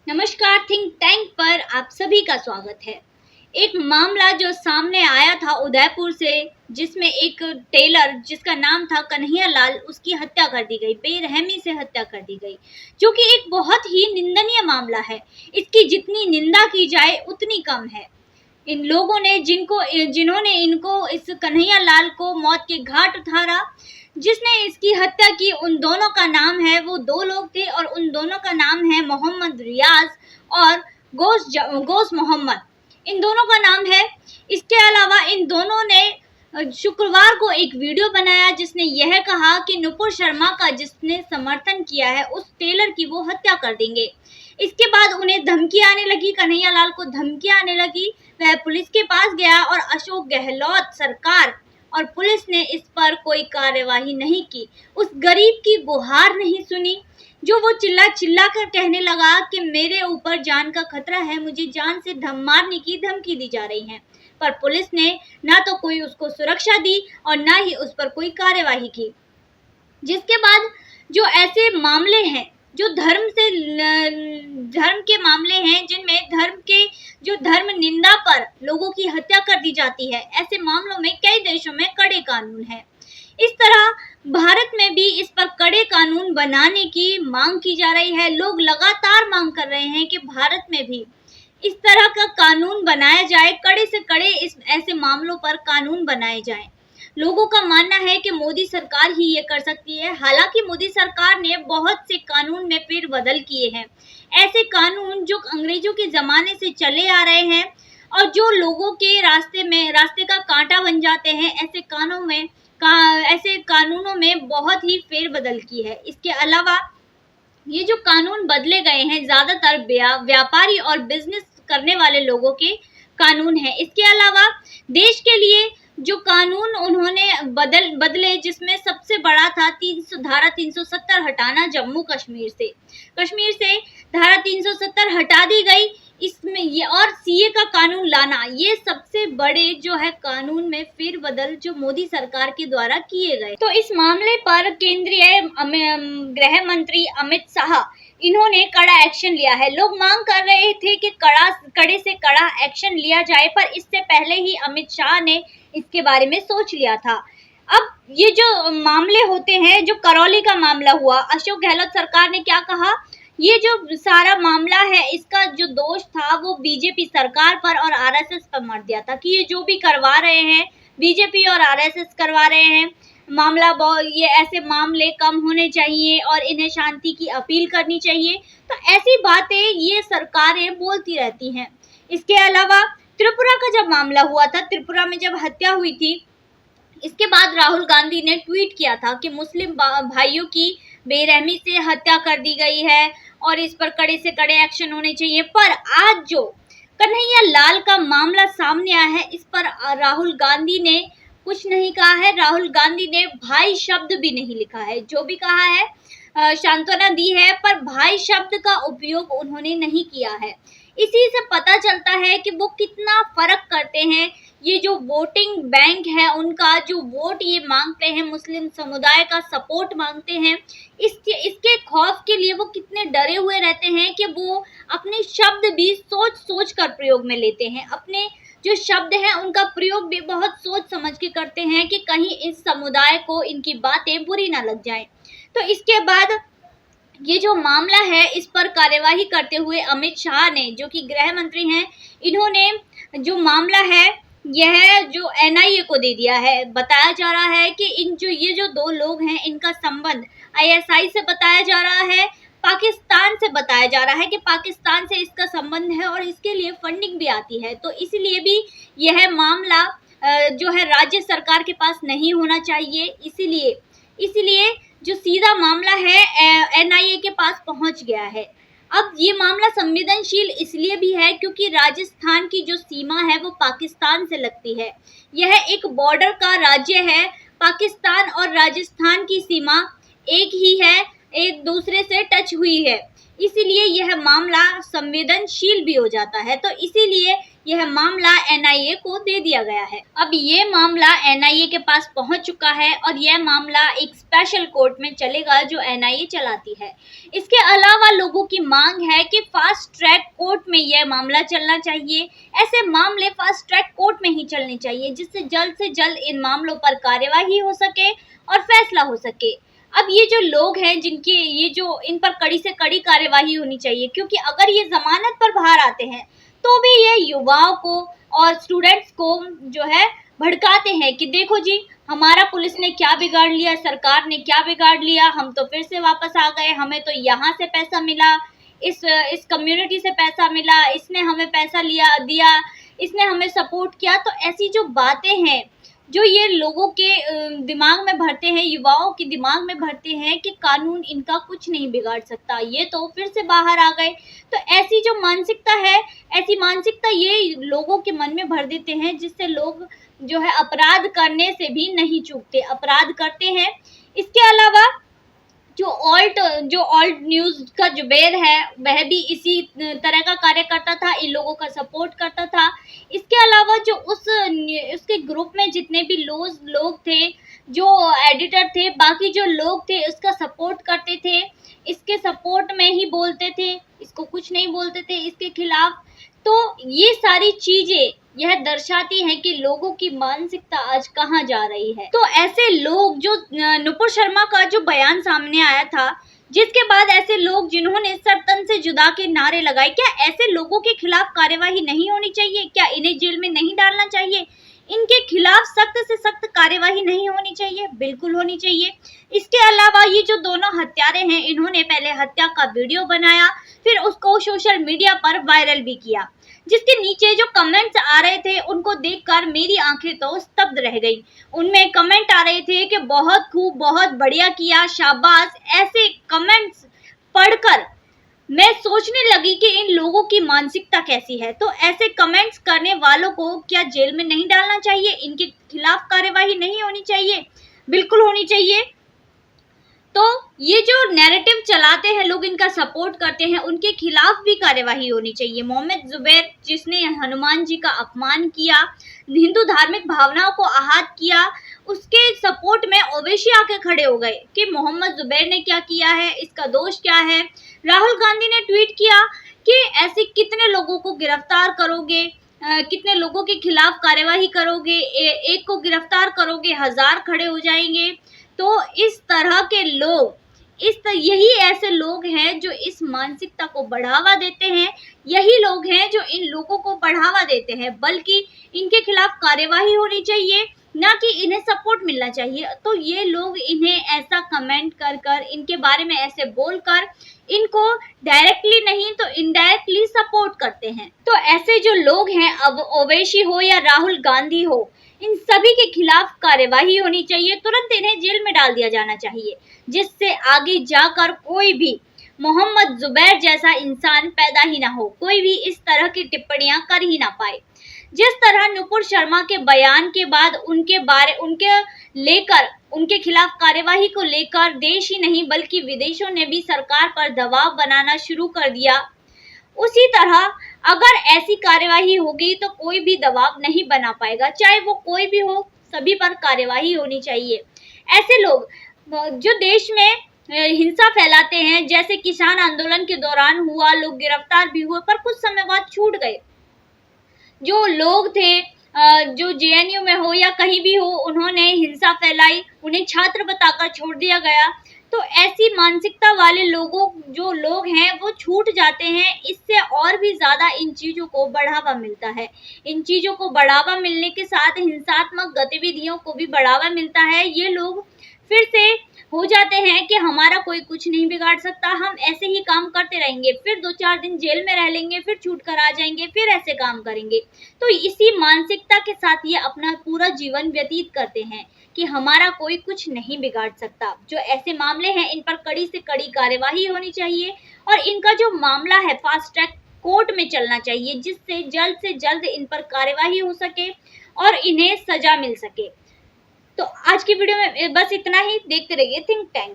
नमस्कार। Think tank पर आप सभी का स्वागत है। एक मामला जो सामने आया था उदयपुर से, जिसमें एक टेलर जिसका नाम था कन्हैया लाल, उसकी हत्या कर दी गई, बेरहमी से हत्या कर दी गई, जो कि एक बहुत ही निंदनीय मामला है। इसकी जितनी निंदा की जाए उतनी कम है। इन लोगों ने जिन्होंने इनको इस कन्हैया लाल को मौत के घाट उतारा, जिसने इसकी हत्या की, उन दोनों का नाम है, वो दो लोग थे और उन दोनों का नाम है मोहम्मद रियाज और गोस मोहम्मद। इन दोनों का नाम है। इसके अलावा इन दोनों ने शुक्रवार को एक वीडियो बनाया जिसने यह कहा कि नुपुर शर्मा का जिसने समर्थन किया है उस टेलर की वो हत्या कर देंगे। इसके बाद उन्हें धमकी आने लगी, कन्हैया लाल को धमकी आने लगी। वह पुलिस के पास गया और अशोक गहलोत सरकार और पुलिस ने इस पर कोई कार्यवाही नहीं की। उस गरीब की गुहार नहीं सुनी, जो वो चिल्ला चिल्ला कर कहने लगा कि मेरे ऊपर जान का खतरा है, मुझे जान से मारने की धमकी दी जा रही है। पर पुलिस ने ना तो कोई उसको सुरक्षा दी और ना ही उस पर कोई कार्यवाही की। जिसके बाद जो ऐसे मामले हैं, जो धर्म के मामले हैं, जिनमें धर्म निंदा पर लोगों की हत्या कर दी जाती है, ऐसे मामलों में कई देशों में कड़े कानून हैं। इस तरह भारत में भी इस पर कड़े कानून बनाने की मांग की जा रही है। लोग लगातार मांग कर रहे हैं कि भारत में भी इस तरह का कानून बनाया जाए, कड़े से कड़े इस ऐसे मामलों पर कानून बनाए जाएं। लोगों का मानना है कि मोदी सरकार ही ये कर सकती है। हालांकि मोदी सरकार ने बहुत से कानून में फेरबदल किए हैं। ऐसे कानून जो अंग्रेजों के ज़माने से चले आ रहे हैं और जो लोगों के रास्ते का कांटा बन जाते हैं, ऐसे कानूनों में बहुत ही फेरबदल की है। इसके अलावा ये जो कानून बदले गए हैं, ज़्यादातर व्यापारी और बिजनेस करने वाले लोगों के कानून हैं। इसके अलावा देश के लिए जो कानून उन्होंने बदले, जिसमें सबसे बड़ा था धारा 370 हटाना। जम्मू कश्मीर से धारा 370 हटा दी गई। इसमें ये और सीए का कानून लाना, ये सबसे बड़े जो है कानून में फेरबदल जो मोदी सरकार के द्वारा किए गए। तो इस मामले पर केंद्रीय गृह मंत्री अमित शाह, इन्होंने कड़ा एक्शन लिया है। लोग मांग कर रहे थे कि कड़े से कड़ा एक्शन लिया जाए, पर इससे पहले ही अमित शाह ने इसके बारे में सोच लिया था। अब ये जो मामले होते हैं, जो करौली का मामला हुआ, अशोक गहलोत सरकार ने क्या कहा, ये जो सारा मामला है इसका जो दोष था वो बीजेपी सरकार पर और आरएसएस पर मर दिया था कि ये जो भी करवा रहे हैं बीजेपी और आरएसएस करवा रहे हैं। ये ऐसे मामले कम होने चाहिए और इन्हें शांति की अपील करनी चाहिए। तो ऐसी बातें ये सरकारें बोलती रहती हैं। इसके अलावा त्रिपुरा का जब मामला हुआ था, त्रिपुरा में जब हत्या हुई थी, इसके बाद राहुल गांधी ने ट्वीट किया था कि मुस्लिम भाइयों की बेरहमी से हत्या कर दी गई है और इस पर कड़े से कड़े एक्शन होने चाहिए। पर आज जो कन्हैया लाल का मामला सामने आया है, इस पर राहुल गांधी ने कुछ नहीं कहा है। राहुल गांधी ने भाई शब्द भी नहीं लिखा है। जो भी कहा है सांत्वना दी है, पर भाई शब्द का उपयोग उन्होंने नहीं किया है। इसी से पता चलता है कि वो कितना फर्क करते हैं। ये जो वोटिंग बैंक है उनका, जो वोट ये मांगते हैं, मुस्लिम समुदाय का सपोर्ट मांगते हैं, इसके खौफ के लिए वो कितने डरे हुए रहते हैं कि वो अपने शब्द भी सोच सोच कर प्रयोग में लेते हैं। अपने जो शब्द हैं उनका प्रयोग भी बहुत सोच समझ के करते हैं कि कहीं इस समुदाय को इनकी बातें बुरी ना लग जाए। तो इसके बाद ये जो मामला है, इस पर कार्यवाही करते हुए अमित शाह ने, जो कि गृह मंत्री हैं, इन्होंने जो मामला है यह जो एनआईए को दे दिया है। बताया जा रहा है कि ये जो दो लोग हैं, इनका संबंध आईएसआई से बताया जा रहा है, पाकिस्तान से बताया जा रहा है कि पाकिस्तान से इसका संबंध है और इसके लिए फंडिंग भी आती है। तो इसलिए भी यह मामला जो है राज्य सरकार के पास नहीं होना चाहिए। इसीलिए जो सीधा मामला है एनआईए के पास पहुंच गया है। अब ये मामला संवेदनशील इसलिए भी है क्योंकि राजस्थान की जो सीमा है वो पाकिस्तान से लगती है। यह एक बॉर्डर का राज्य है। पाकिस्तान और राजस्थान की सीमा एक ही है, एक दूसरे से टच हुई है। इसीलिए यह मामला संवेदनशील भी हो जाता है। तो इसीलिए यह मामला एनआईए को दे दिया गया है। अब ये मामला एनआईए के पास पहुंच चुका है और यह मामला एक स्पेशल कोर्ट में चलेगा जो एनआईए चलाती है। इसके अलावा लोगों की मांग है कि फास्ट ट्रैक कोर्ट में यह मामला चलना चाहिए। ऐसे मामले फास्ट ट्रैक कोर्ट में ही चलने चाहिए जिससे से जल्द इन मामलों पर कार्यवाही हो सके और फैसला हो सके। अब ये जो लोग हैं जिनकी इन पर कड़ी से कड़ी कार्यवाही होनी चाहिए, क्योंकि अगर ये जमानत पर बाहर आते हैं तो भी ये युवाओं को और स्टूडेंट्स को जो है भड़काते हैं कि देखो जी, हमारा पुलिस ने क्या बिगाड़ लिया, सरकार ने क्या बिगाड़ लिया, हम तो फिर से वापस आ गए, हमें तो यहाँ से पैसा मिला, इस कम्युनिटी से पैसा मिला, इसने हमें पैसा दिया, इसने हमें सपोर्ट किया। तो ऐसी जो बातें हैं जो ये लोगों के दिमाग में भरते हैं, युवाओं के दिमाग में भरते हैं कि कानून इनका कुछ नहीं बिगाड़ सकता, ये तो फिर से बाहर आ गए। तो ऐसी जो मानसिकता है, ऐसी मानसिकता ये लोगों के मन में भर देते हैं जिससे लोग जो है अपराध करने से भी नहीं चूकते, अपराध करते हैं। इसके अलावा जो ऑल्ट न्यूज का जुबेर है वह भी इसी तरह का कार्य करता था, इन लोगों का सपोर्ट करता था। इसके अलावा जो उसके ग्रुप में जितने भी लोग थे, जो एडिटर थे, बाकी जो लोग थे उसका सपोर्ट करते थे, इसके सपोर्ट में ही बोलते थे, इसको कुछ नहीं बोलते थे इसके खिलाफ। तो ये सारी चीजें यह दर्शाती हैं कि लोगों की मानसिकता आज कहाँ जा रही है। तो ऐसे लोग जो नुपुर शर्मा का जो बयान सामने आया था, जिसके बाद ऐसे लोग जिन्होंने सर तन से जुदा के नारे लगाए, क्या ऐसे लोगों के खिलाफ कार्यवाही नहीं होनी चाहिए? क्या इन्हें जेल में नहीं डालना चाहिए? इनके खिलाफ सख्त से सख्त कार्यवाही नहीं होनी चाहिए? बिल्कुल होनी चाहिए। इसके अलावा ये जो दोनों हत्यारे हैं, इन्होंने पहले हत्या का वीडियो बनाया, फिर उसको सोशल मीडिया पर वायरल भी किया, जिसके नीचे जो कमेंट्स आ रहे थे उनको देखकर मेरी आंखें तो स्तब्ध रह गई। उनमें कमेंट आ रहे थे कि बहुत खूब, बहुत बढ़िया किया, शाबाश। ऐसे कमेंट्स पढ़कर मैं सोचने लगी कि इन लोगों की मानसिकता कैसी है। तो ऐसे कमेंट्स करने वालों को क्या जेल में नहीं डालना चाहिए? इनके खिलाफ कार्यवाही नहीं होनी चाहिए? बिल्कुल होनी चाहिए। तो ये जो नैरेटिव चलाते हैं लोग, इनका सपोर्ट करते हैं, उनके खिलाफ भी कार्यवाही होनी चाहिए। मोहम्मद जुबैर जिसने हनुमान जी का अपमान किया, हिंदू धार्मिक भावनाओं को आहत किया, उसके सपोर्ट में ओवैसी आके खड़े हो गए कि मोहम्मद जुबैर ने क्या किया है, इसका दोष क्या है। राहुल गांधी ने ट्वीट किया कि ऐसे कितने लोगों को गिरफ्तार करोगे, कितने लोगों के खिलाफ कार्यवाही करोगे, एक को गिरफ्तार करोगे 1000 खड़े हो जाएंगे। तो इस तरह के लोग, यही ऐसे लोग हैं जो इस मानसिकता को बढ़ावा देते हैं, यही लोग हैं जो इन लोगों को बढ़ावा देते हैं। बल्कि इनके खिलाफ कार्यवाही होनी चाहिए, ना कि इन्हें सपोर्ट मिलना चाहिए। तो ये लोग इन्हें ऐसा कमेंट कर इनके बारे में ऐसे बोलकर इनको डायरेक्टली नहीं तो इनडायरेक्टली सपोर्ट करते हैं। तो ऐसे जो लोग हैं, अब ओवैसी हो या राहुल गांधी हो, इन सभी के खिलाफ कार्यवाही होनी चाहिए, तुरंत इन्हें जेल में डाल दिया जाना चाहिए, जिससे आगे जाकर कोई भी मोहम्मद जुबैर जैसा इंसान पैदा ही ना हो, कोई भी इस तरह की टिप्पणियां कर ही ना पाए। जिस तरह नुपुर शर्मा के बयान के बाद उनके खिलाफ कार्यवाही को लेकर देश ही नहीं बल्कि विदेशों ने भी सरकार पर दबाव बनाना शुरू कर दिया, उसी तरह अगर ऐसी कार्यवाही होगी तो कोई भी दबाव नहीं बना पाएगा, चाहे वो कोई भी हो, सभी पर कार्यवाही होनी चाहिए। ऐसे लोग जो देश में हिंसा फैलाते हैं, जैसे किसान आंदोलन के दौरान हुआ, लोग गिरफ्तार भी हुए पर कुछ समय बाद छूट गए। जो लोग थे जो जेएनयू में हो या कहीं भी हो, उन्होंने हिंसा फैलाई, उन्हें छात्र बताकर छोड़ दिया गया। तो ऐसी मानसिकता वाले जो लोग हैं वो छूट जाते हैं। इससे और भी ज़्यादा इन चीज़ों को बढ़ावा मिलता है। इन चीज़ों को बढ़ावा मिलने के साथ हिंसात्मक गतिविधियों को भी बढ़ावा मिलता है। ये लोग फिर से हो जाते हैं कि हमारा कोई कुछ नहीं बिगाड़ सकता, हम ऐसे ही काम करते रहेंगे, फिर 2-4 दिन जेल में रह लेंगे, फिर छूट कर आ जाएंगे, फिर ऐसे काम करेंगे। तो इसी मानसिकता के साथ ये अपना पूरा जीवन व्यतीत करते हैं कि हमारा कोई कुछ नहीं बिगाड़ सकता। जो ऐसे मामले हैं इन पर कड़ी से कड़ी कार्यवाही होनी चाहिए और इनका जो मामला है फास्ट ट्रैक कोर्ट में चलना चाहिए, जिससे जल्द से जल्द इन पर कार्यवाही हो सके और इन्हें सजा मिल सके। तो आज की वीडियो में बस इतना ही। देखते रहिए थिंक टैंक।